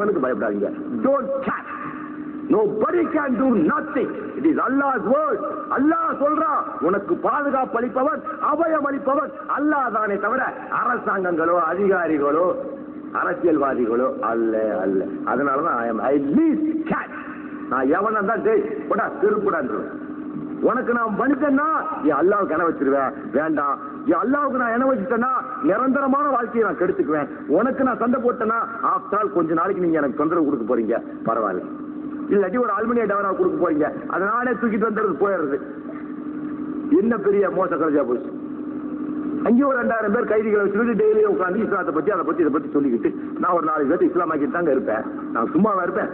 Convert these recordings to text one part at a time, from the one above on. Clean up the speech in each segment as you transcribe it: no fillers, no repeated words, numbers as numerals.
எவனுக்கு பயப்படாதீங்க. Don't catch. Nobody can do nothing. It is Allah's word. Allah சொல்றான், உனக்கு பாதுகாப்பு அளிப்பவர், அபயம் அளிப்பவர் அல்லாஹ் தானே தவிர அரசாங்கங்களோ அதிகாரிகளோ அரசியல்வாதிகளோ அல்ல அல்ல. அதனாலதான் I least catch. நான் எவனா தான் போடா திருப்புடான். உனக்கு நான் மனுஷன்னா என் அல்லாவுக்கு என வச்சிருவேன் வேண்டாம். என் அல்லாவுக்கு நான் என வச்சுட்டேன்னா நிரந்தரமான வாழ்க்கையை நான் கெடுத்துக்குவேன். உனக்கு நான் சண்டை போட்டேன்னா ஆஃப்டர் ஆல் கொஞ்ச நாளைக்கு நீங்க எனக்கு தொந்தரவு கொடுக்க போறீங்க, பரவாயில்ல. இல்லாட்டி ஒரு அலுமினிய டவரா கொடுக்க போறீங்க, அதனாலே தூக்கிட்டு வந்துறது போயிடுறது. என்ன பெரிய மோச கலைஜா போச்சு. அங்கே ஒரு 2000 பேர் கைதிகளை வச்சுக்கிட்டு டெய்லி உட்காந்து இஸ்லாத்தை பத்தி அதை பத்தி இதை பத்தி சொல்லிக்கிட்டு நான் ஒரு 4 பேர் இஸ்லாமாக்கிட்டு தாங்க இருப்பேன். நான் சும்மாவா இருப்பேன்?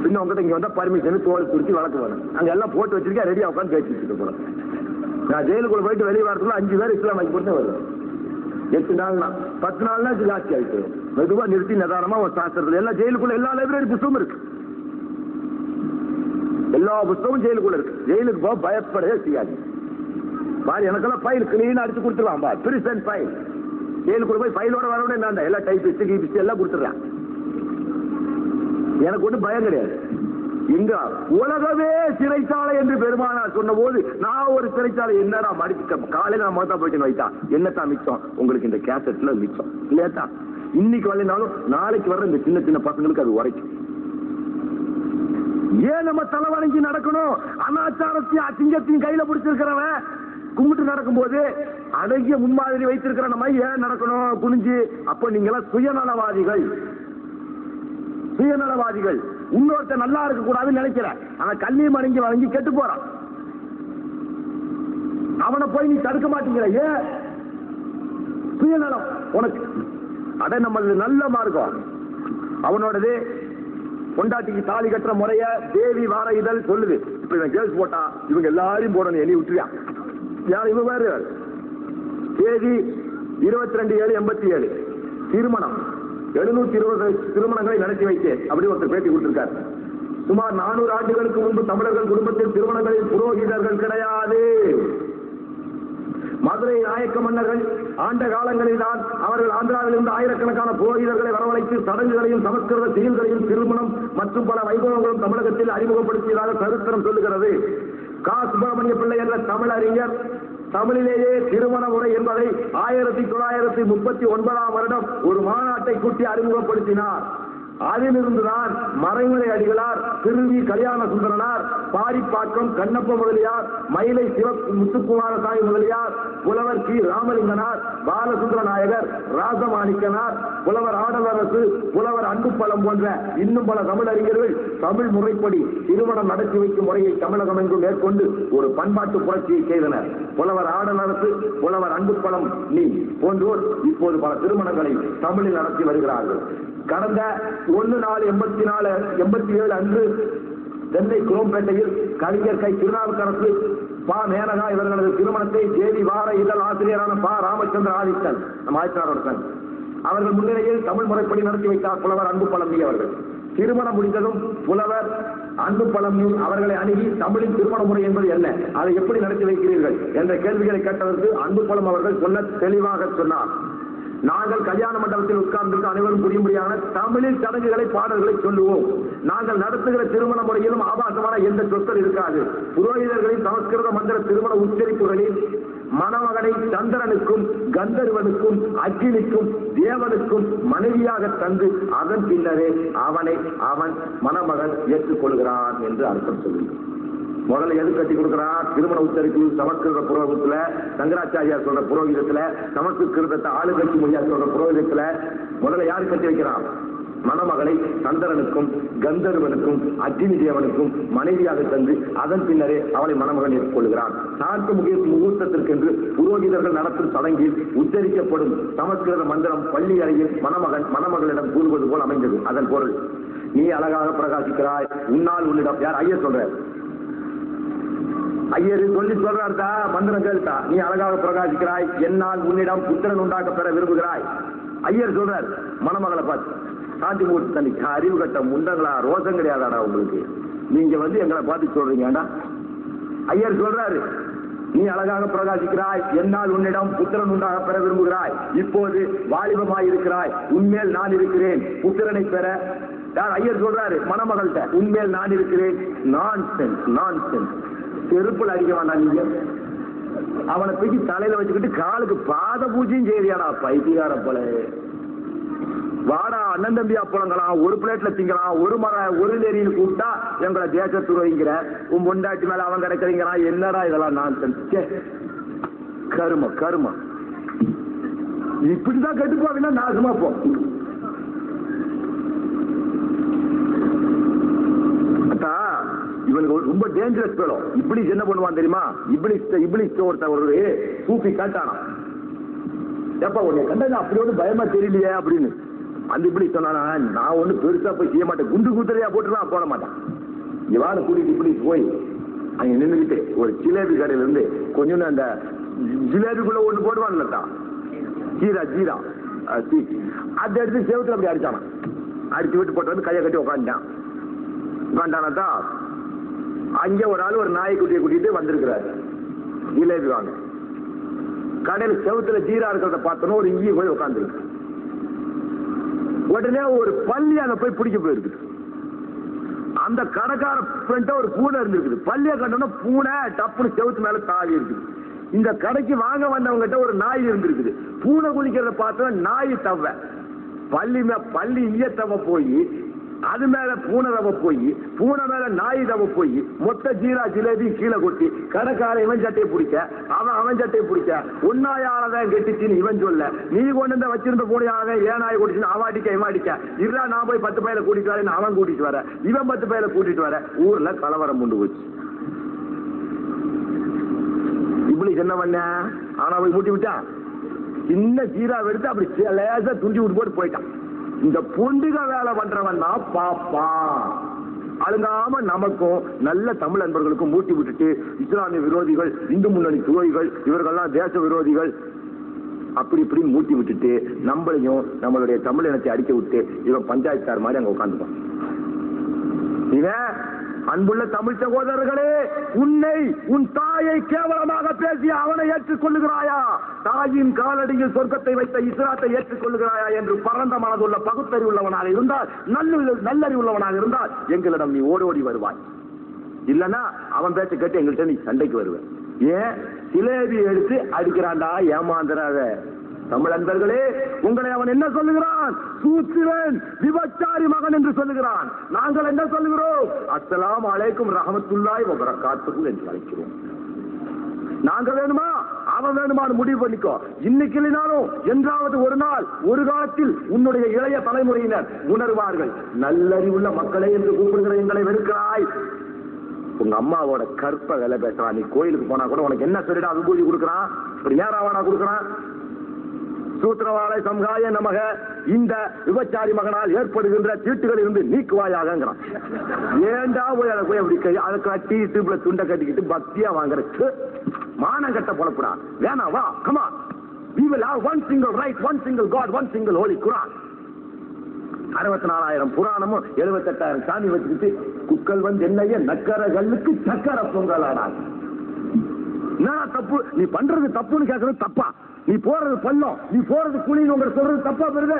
பின்ன உங்ககிட்ட இங்க வந்தா பர்மிஷன் தோல் குறிச்சி வழக்கு வரும். அங்க எல்லாம் போட்டு வச்சிருக்கேன், ரெடியா உட்காந்து பேசி வச்சுட்டு போறேன். நான் ஜெயிலுக்குள்ள போயிட்டு வெளியே வரதுக்குள்ள 5 பேர் இஸ்லாமாக்கி போட்டு வருவேன். 8 நாள்னா 10 நாள்னா ஜாஸ்தி ஆயிட்டு மெதுவா நிறுத்தி நிதானமா ஒரு சாஸ்திரத்துல எல்லாம் ஜெயிலுக்குள்ள எல்லா லைப்ரரி புத்தகமும் இருக்கு. எல்லா புத்தகமும் ஜெயிலுக்குள்ள இருக்கு. ஜெயிலுக்கு போக பயப்படவே செய்யாது. பாரு எனக்கெல்லாம் ஃபைல் கிளீனா அடிச்சு கொடுத்துருவான். பா பிரிசன் ஃபைல். ஜெயிலுக்குள்ள போய் ஃபைலோட வரவிட நான் எல்லாம் டைப்பிஸ்ட் கீபிஸ்ட் எல்லாம் கொடுத்துட்றேன். எனக்கு ஒன்றும் பயம் கிடையாது. இங்க உலகமே சிறைச்சாலை என்று பெருமானார் சொன்ன போது நான் ஒரு சிறைச்சாலை என்னடா மடிச்சு காலையில நான் மொத்தம் போயிட்டு வைத்தா என்னத்தான் மிச்சம் உங்களுக்கு இந்த கேசட்ல மிச்சம் இல்லையா? இன்னைக்கு வரலைனாலும் நாளைக்கு வர்ற இந்த சின்ன சின்ன பசங்களுக்கு அது உரைக்கும். ஏன் நம்ம தலைவணங்கி நடக்கணும்? அனாச்சாரத்தையும் அசிங்கத்தையும் கையில பிடிச்சிருக்கிறவன் கும்பிட்டு நடக்கும் போது அடங்கிய முன்மாதிரி வைத்திருக்கிற நம்ம ஏன் நடக்கணும் குனிஞ்சு? அப்ப நீங்க எல்லாம் சுயநலவாதிகள். சுயநலவாதிகள் இன்னொருத்த நல்லா இருக்க கூடாதுன்னு நினைக்கிற ஆனா கல்லியும் அடங்கி வாங்கி கெட்டு போறான். அவனை போய் நீ தடுக்க மாட்டேங்கிற. ஏன்? சுயநலம் உனக்கு. அட நம்ம நல்ல மார்க்கம் அவனோடது. பொண்டாட்டிக்கு தாலி கட்டுற முறைய தேவி வார இதழ் சொல்லுது. இப்ப இவன் கேஸ் போட்டா இவங்க எல்லாரையும் போடணும், எண்ணி விட்டுருவான். யார் இவங்க? வேறு தேதி 22/7/87 திருமணம் 720 திருமணங்களை நடத்தி வைத்து அப்படி ஒருத்தர் பேட்டி கொடுத்திருக்காரு. சுமார் 400 ஆண்டுகளுக்கு முன்பு தமிழர்கள் குடும்பத்தில் திருமணங்களில் புரோகிதர்கள் கிடையாது. மதுரை நாயக்க மன்னர்கள் ஆண்ட காலங்களில் தான் அவர்கள் ஆந்திராவில் இருந்து ஆயிரக்கணக்கான புரோகிதர்களை வரவழைத்து சடங்குகளையும் சமஸ்கிருத செயல்களையும் திருமணம் மற்றும் பல வைபவங்களும் தமிழகத்தில் அறிமுகப்படுத்தியதாக சரித்திரம் சொல்லுகிறது. கா. சுப்பிரமணிய பிள்ளை என்ற தமிழ் அறிஞர் தமிழிலேயே திருமண முறை என்பதை 1939ஆம் வருடம் ஒரு மாநாட்டை கூட்டி அறிமுகப்படுத்தினார். அதிலிருந்துதான் மறைமலை அடிகளார், திருவி கல்யாண சுந்தரனார், பாரிப்பாக்கம் கண்ணப்ப முதலியார், மயிலை முத்துக்குமாரசாமி முதலியார், புலவர் கி. ராமலிங்கனார், பாலசுந்தர நாயகர், ராசமாணிக்கனார், புலவர் ஆடலரசு, புலவர் அன்புப்பழம் போன்ற இன்னும் பல தமிழ் அறிஞர்கள் தமிழ் முறைப்படி திருமணம் நடத்தி வைக்கும் முறையை தமிழகம் எங்கும் மேற்கொண்டு ஒரு பண்பாட்டு புரட்சியை செய்தனர். புலவர் ஆடலரசு, புலவர் அன்புப்பழம் நீ போன்றோர் இப்போது பல திருமணங்களை தமிழில் நடத்தி வருகிறார்கள். கடந்த 1/4/87 அன்று சென்னை குரோம்பேட்டையில் கவிஞர் கை. திருநாவுக்கரசு, பா. மேனகா இவர்களது திருமணத்தை தேதி வார இதழ் ஆசிரியரான பா. ராமச்சந்திர ஆதித்தன் நம் ஆய்ச்சாரோட அவர்கள் முன்னிலையில் தமிழ் முறைப்படி நடத்தி வைத்தார் புலவர் அன்புப்பழம் அவர்கள். திருமணம் முடிந்ததும் புலவர் அன்புப்பழம் அவர்களை அணுகி தமிழின் திருமண முறை என்பது என்ன, அதை எப்படி நடத்தி வைக்கிறீர்கள் என்ற கேள்விகளை கேட்டதற்கு அன்புப்பழம் அவர்கள் சொல்ல தெளிவாக சொன்னார். நாங்கள் கல்யாண மண்டபத்தில் உட்கார்ந்து அனைவரும் புரியும்படியான தமிழில் சடங்குகளை பாடல்களை சொல்லுவோம். நாங்கள் நடத்துகிற திருமண முறையிலும் ஆபாசமான எந்த சொற்கள் இருக்காது. புரோகிதர்களின் சமஸ்கிருத மந்திர திருமண உச்சரிப்புகளில் மணமகனை சந்திரனுக்கும் கந்தர்வனுக்கும் அக்கினிக்கும் தேவனுக்கும் மனைவியாக தந்து அதன் பின்னரே அவனை அவன் மணமகன் ஏற்றுக்கொள்கிறான் என்று அர்த்தம் சொல்லுங்கள். முதல்ல எது கட்டி கொடுக்கிறார்? திருமண உச்சரிப்பு சமஸ்கிருத புரோகிதத்துல, சங்கராச்சாரியார் சொல்ற புரோகிதத்துல, சமஸ்கிருதத்தை ஆளுகட்சி மொழியா சொல்ற புரோகிதத்துல முதல்ல யாரு கட்டி வைக்கிறான்? மணமகளை சந்திரனுக்கும் கந்தர்வனுக்கும் அக்னி தேவனுக்கும் மனைவியாக தந்து அதன் பின்னரே அவளை மணமகன் ஏற்றுக்கொள்கிறான். சார்த்த முகூர்த்தத்திற்கென்று புரோகிதர்கள் நடத்தும் சடங்கில் உச்சரிக்கப்படும் சமஸ்கிருத மந்திரம் பள்ளி அறையில் மணமகளிடம் கூறுவது போல் அமைந்தது. அதன் பொருள், நீ அழகாக பிரகாசிக்கிறாய், உன்னால் உன்னிடம். யார்? ஐயர் சொல்ற. ஐயர் சொல்லி சொல்றார்த்தா மந்திரம் கேள்ட்டா, நீ அழகாக பிரகாசிக்கிறாய், என்னால் உன்னிடம் புத்திரன் உண்டாக்க பெற விரும்புகிறாய். ஐயர் சொல்றார் மணமகளை பார்த்து, சாந்தி முகூர்த்த தண்ணிக்கு அறிவு கட்ட முண்டங்களா, ரோசம் கிடையாதாடா உங்களுக்கு, நீங்க எங்களை பார்த்து சொல்றீங்கடா. ஐயர் சொல்றாரு, நீ அழகாக பிரகாசிக்கிறாய், என்னால் உன்னிடம் புத்திரன் உண்டாக பெற விரும்புகிறாய். இப்போது வாலிபமாய் இருக்கிறாய், உன்மேல் நான் இருக்கிறேன் புத்திரனை பெற. யார் ஐயர் சொல்றாரு மணமகள்கிட்ட, உன்மேல் நான் இருக்கிறேன். நான்சென்ஸ் செருப்புல அடிக்க வேண்டாம். நீங்க அவனை தூக்கி தலையில வச்சுக்கிட்டு காலுக்கு பாத பூஜையும் செய்யறியாடா பைத்தியார போல. வாடா அண்ணன் தம்பி அப்பளங்களாம் ஒரு பிளேட்ல திங்கலாம், ஒரு நெறியில் கூப்பிட்டா எங்களை தேச துறவிங்கிற, உன் பொண்டாட்டி மேல அவன் கிடைக்கிறீங்கிறான். என்னடா இதெல்லாம் நான்சென்ஸ். கரும இப்படிதான் கெட்டு போவீங்கன்னா நாசமா போ. இவனுக்கு ரொம்ப டேஞ்சரஸ் பேரும். இப்படி என்ன பண்ணுவான் தெரியுமா? இப்ளிஸ் ஒருத்தர் சூப்பி காட்டானா, எப்ப உன்னை கண்டது அப்படி ஒண்ணு பயமா தெரியலையே அப்படின்னு. அந்த இப்படி சொன்னானா, நான் ஒண்ணு பெருசா போய் செய்ய மாட்டேன், குண்டு குதிரையா போட்டுலாம் போட மாட்டேன். இவாரு கூட்டிட்டு இப்படி போய் அங்க நின்றுகிட்டு ஒரு ஜிலேபி கடையில இருந்து கொஞ்சம் அந்த ஜிலேபிக்குள்ள ஒண்ணு போடுவான்லட்டா, ஜீரா அதை எடுத்து செவத்துல அப்படி அடிச்சானா. அடிச்சு விட்டு போட்டு வந்து கையை கட்டி உட்காந்துட்டானாத்தா. அங்கே ஒரு ஆள் ஒரு நாய்க்குட்டியை கூட்டிட்டு வந்திருக்கிறாரு ஜிலேபி வாங்க. கடையில செவத்துல ஜீரா இருக்கிறத பார்த்தோன்னா ஒரு இங்கேயும் போய் உட்காந்துருக்கு. உடனே ஒரு பள்ளி அங்க போய் பிடிக்க போயிருக்கு. அந்த கடைக்கார ஃப்ரெண்ட ஒரு பூனை இருந்திருக்குது. பள்ளியை கண்டோன்னா பூனை டப்புனு செவத்து மேல தாவி இருக்குது. இந்த கடைக்கு வாங்க வந்தவங்கிட்ட ஒரு நாய் இருந்திருக்குது. பூனை குளிக்கிறத பார்த்தா நாய் தவ பள்ளி ஈய தவ போய் அது மேல பூனை தவ போய் பூனை மேல நாய் தவ போய் மொத்த ஜீரா ஜிலேபி கீழே கொட்டி கடைக்கார இவன் சட்டையை பிடிக்க அவன் சட்டையை பிடிக்க உன்னாயாலதான் கெட்டிச்சின்னு இவன் சொல்ல, நீ கொண்டு இந்த வச்சிருந்த பூனையாக ஏன் நாய் கொட்டிச்சுன்னு அவன் அடிக்க இவன் அடிக்க, இருடா நான் போய் 10 பையில கூட்டிட்டு வரேன்னு அவன் கூட்டிட்டு வர, இவன் 10 பையில கூட்டிட்டு வர, ஊர்ல கலவரம் கொண்டு போச்சு. இப்படி என்ன பண்ண ஆனா போய் மூட்டி விட்டான். சின்ன ஜீரா எடுத்து அப்படி லேசா துண்டி விட்டு போட்டு போயிட்டான். இந்த பொண்டுக வேலை பண்றவன் தான் பாப்பான். அழுங்காம நமக்கும் நல்ல தமிழ் நண்பர்களுக்கும் மூட்டி விட்டுட்டு இஸ்லாமிய விரோதிகள், இந்து முன்னணி துரோகிகள், இவர்கள்லாம் தேச விரோதிகள் அப்படி இப்படி மூட்டி விட்டுட்டு நம்மளையும் நம்மளுடைய தமிழ் இனத்தை அடிக்க விட்டு இவன் பஞ்சாயத்தார் மாதிரி அங்க உட்காந்துப்பான். இவன் அன்புள்ள தமிழ் சகோதரர்களே, உன்னை உன் தாயை கேவலமாக பேசிய அவனை ஏற்றுக்கொள்ளுகிறாயா? தாயின் காலடியில் சொர்க்கத்தை வைத்த இஸ்லாத்தை ஏற்றுக்கொள்ளுகிறாயா என்று பரந்த மனதுள்ள பகுத்தறிவுள்ளவனாக இருந்தால், நல்லறிவுள்ளவனாக இருந்தால் எங்களிடம் நீ ஓடோடி வருவாய். இல்லன்னா அவன் பேச்ச கேட்டு எங்கள்கிட்ட நீ சண்டைக்கு வருவேன். ஏன் சிலேபி எடுத்து அடிக்கிறான்டா ஏமாந்துறாத. தமிழ் அன்பர்களே, உங்களை அவன் என்ன சொல்லுகிறான்? சூத்திரன், விபச்சாரி மகன் என்று சொல்லுகிறான். நாங்கள் என்ன சொல்லுகிறோம்? அஸ்ஸலாமு அலைக்கும் ரஹ்மத்துல்லாஹி வ பரக்காத்துஹு என்று அழைக்கிறோம். நாங்க வேணுமா அவன் வேணுமான்னு முடிவு பண்ணிக்கோ. இன்னைக்கு இல்லைனாலும் என்றாவது ஒரு நாள் ஒரு காலத்தில் உன்னுடைய இளைய தலைமுறையினர் உணர்வார்கள். நல்லறிவுள்ள மக்களை என்று கூப்பிடுகிற எங்களை வெறுக்கிறாய். உங்க அம்மாவோட கற்ப வேலை பேசுறான். நீ கோயிலுக்கு போனா கூட உனக்கு என்ன சொல்லிடா விபூதி கொடுக்குறான், இப்படி ஏறாவானா கொடுக்குறான். சூத்திரவாளை சம்ஹாய நமக, இந்த விபச்சாரி மகனால் ஏற்படுகின்ற தீட்டுகள் இருந்து நீக்குவாயாகங்கிறான். ஏண்டா போய் அதை போய் அப்படி அதை கட்டி இடுப்புல துண்டை கட்டிக்கிட்டு பக்தியா வாங்குற மானம் கட்ட பொழப்புடா. வேணா வா, come on, we will have one single right, one single God, one single holy Quran. 64,000 புராணமும் 78,000 சாமி வச்சுக்கிட்டு குக்கல் வந்து என்னைய நக்கர கல்லுக்கு சக்கர பொங்கலாடா. என்ன தப்பு நீ பண்றது? தப்புன்னு கேட்கறது தப்பா? நீ போறது பள்ளம், நீ போறது குழின்னு உங்க சொல்றது தப்பா பெறுது?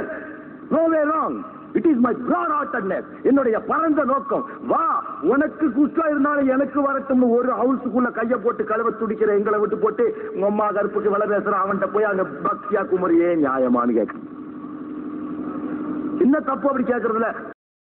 No way wrong. It is my broad heartedness. என்னுடைய பரந்த நோக்கம். வா, உனக்கு குஷ்டா இருந்தாலும் எனக்கு வரட்டும். ஒரு ஹவுஸுக்குள்ள கைய போட்டு கழுவ துடிக்கிற எங்களை விட்டு போட்டு உங்க அம்மா கருப்புக்கு விலை பேசுற அவன்கிட்ட போய் அங்க பக்தியா குமரியே நியாயமானு கேட்க என்ன தப்பு? அப்படி கேட்கறதுல